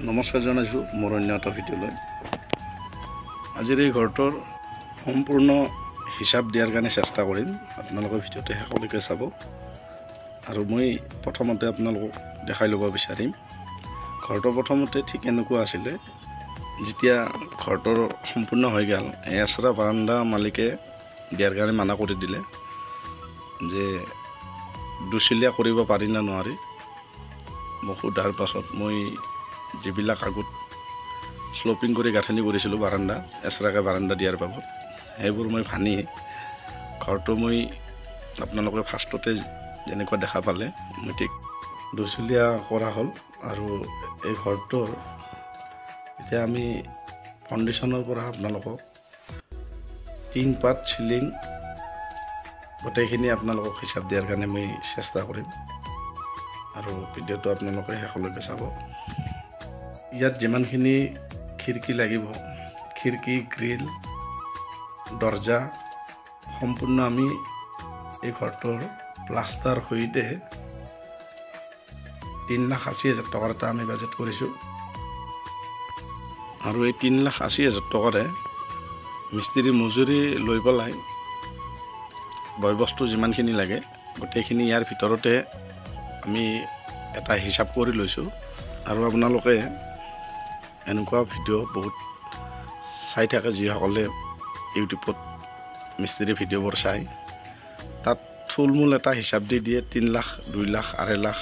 নমস্কাৰ জনাইছোঁ মোৰ অন্য এটা ভিডিঅ'লৈ। আজিৰ এই ঘৰটোৰ সম্পূৰ্ণ হিচাপ দিয়াৰ কাৰণে চেষ্টা কৰিম। আপোনালোকৰ ভিডিঅ'টো শেষলৈকে চাব আৰু মই প্ৰথমতে আপোনালোকক দেখাই ল'ব বিচাৰিম। ঘৰটো প্ৰথমতে ঠিক এনেকুৱা আছিলে। যেতিয়া ঘৰটোৰ সম্পূৰ্ণ হৈ গ'ল, এছৰা বাৰাণ্ডা মালিকে দিয়াৰ কাৰণে মানা কৰি দিলে যে দুচিলীয়া কৰিব পাৰি না নোৱাৰি। মোক সোধাৰ পাছত মই যিবিলাক আগত শ্লপিং কৰি গাঁথনি কৰিছিলোঁ বাৰাণ্ডা, এছৰাকৈ বাৰাণ্ডা দিয়াৰ বাবদ, সেইবোৰ মই ভানি ঘৰটো মই আপোনালোকে ফাৰ্ষ্টতে যেনেকুৱা দেখা পালে মই ঠিক দুচিলীয়া কৰা হ'ল। আৰু এই ঘৰটোৰ এতিয়া আমি ফাউণ্ডেশ্যনৰ পৰা আপোনালোকক টিন পাত চিলিং গোটেইখিনি আপোনালোকক হিচাপ দিয়াৰ কাৰণে মই চেষ্টা কৰিম আৰু ভিডিঅ'টো আপোনালোকে শেষলৈকে চাব। ইয়াত যিমানখিনি খিৰিকী লাগিব, খিৰিকী, গ্ৰিল, দৰ্জা সম্পূৰ্ণ আমি এই ঘৰটোৰ প্লাষ্টাৰ সৈতে 3,80,000 টকাৰ এটা আমি বাজেট কৰিছোঁ। আৰু এই 3,80,000 টকাৰে মিস্ত্ৰী মজুৰি লৈ পেলাই বয় বস্তু যিমানখিনি লাগে গোটেইখিনি ইয়াৰ ভিতৰতে আমি এটা হিচাপ কৰি লৈছোঁ। আৰু আপোনালোকে এনেকুৱা ভিডিঅ' বহুত চাই থাকে, যিসকলে ইউটিউবত মিস্ত্ৰী ভিডিঅ'বোৰ চাই, তাত থুলমূল এটা হিচাপ দি দিয়ে 3 লাখ, 2 লাখ, 2.5 লাখ।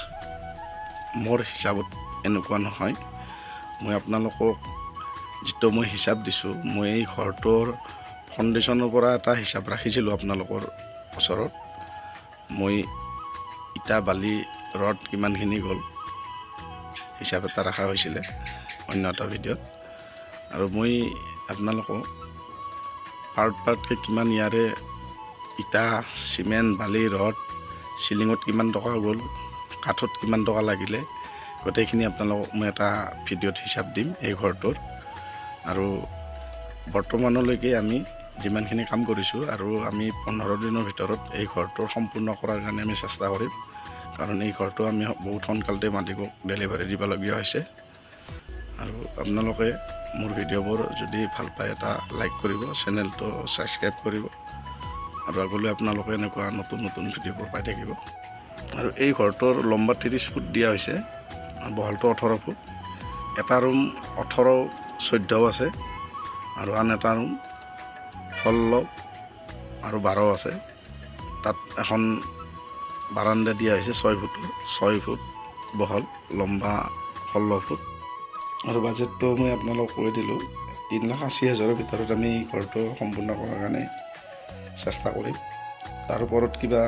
মোৰ হিচাপত এনেকুৱা নহয়। মই আপোনালোকক যিটো মই হিচাপ দিছোঁ, মই এই ঘৰটোৰ ফাউণ্ডেশ্যনৰ পৰা এটা হিচাপ ৰাখিছিলোঁ আপোনালোকৰ ওচৰত। মই ইটা বালি ৰড কিমানখিনি গ'ল হিচাপ এটা ৰখা হৈছিলে অন্য এটা ভিডিঅ'ত। আৰু মই আপোনালোকক পাৰ্টকৈ কিমান ইয়াৰে ইটা, চিমেণ্ট, বালি, ৰড, চিলিঙত কিমান টকা গ'ল, কাঠত কিমান টকা লাগিলে, গোটেইখিনি আপোনালোকক মই এটা ভিডিঅ'ত হিচাপ দিম এই ঘৰটোৰ। আৰু বৰ্তমানলৈকে আমি যিমানখিনি কাম কৰিছোঁ আৰু আমি 15 দিনৰ ভিতৰত এই ঘৰটোৰ সম্পূৰ্ণ কৰাৰ কাৰণে আমি চেষ্টা কৰিম। কাৰণ এই ঘৰটো আমি বহুত সোনকালতে মালিকক ডেলিভাৰী দিবলগীয়া হৈছে। আৰু আপোনালোকে মোৰ ভিডিঅ'বোৰ যদি ভাল পায় এটা লাইক কৰিব, চেনেলটো ছাবস্ক্ৰাইব কৰিব আৰু আগলৈ আপোনালোকে এনেকুৱা নতুন নতুন ভিডিঅ'বোৰ পাই থাকিব। আৰু এই ঘৰটোৰ লম্বা 30 ফুট দিয়া হৈছে, বহলটো 18 ফুট। এটা ৰুম 18-14 আছে আৰু আন এটা ৰুম 16 আৰু 12 আছে। তাত এখন বাৰাণ্ডা দিয়া হৈছে 6 ফুট বহল, লম্বা 16 ফুট। আৰু বাজেটটো মই আপোনালোকক কৈ দিলোঁ, 3,80,000 ভিতৰত আমি ঘৰটো সম্পূৰ্ণ কৰাৰ কাৰণে চেষ্টা কৰিম। তাৰ ওপৰত কিবা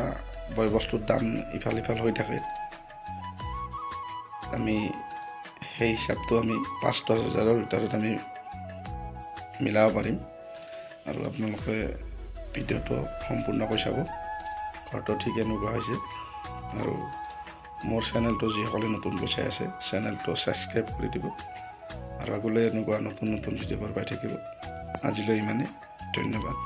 বয় বস্তুৰ দাম ইফাল সিফাল হৈ থাকে, আমি সেই হিচাপটো আমি 5-10 হাজাৰৰ ভিতৰত আমি মিলাব পাৰিম। আৰু আপোনালোকে ভিডিঅ'টো সম্পূৰ্ণকৈ চাব। ঘৰটো ঠিক এনেকুৱা হৈছে। আৰু মোৰ চেনেলটো যিসকলে নতুনকৈ চাই আছে, চেনেলটো ছাবস্ক্ৰাইব কৰি দিব আৰু আগলৈ এনেকুৱা নতুন নতুন ভিডিঅ'বোৰ পাই থাকিব। আজিলৈ ইমানেই, ধন্যবাদ।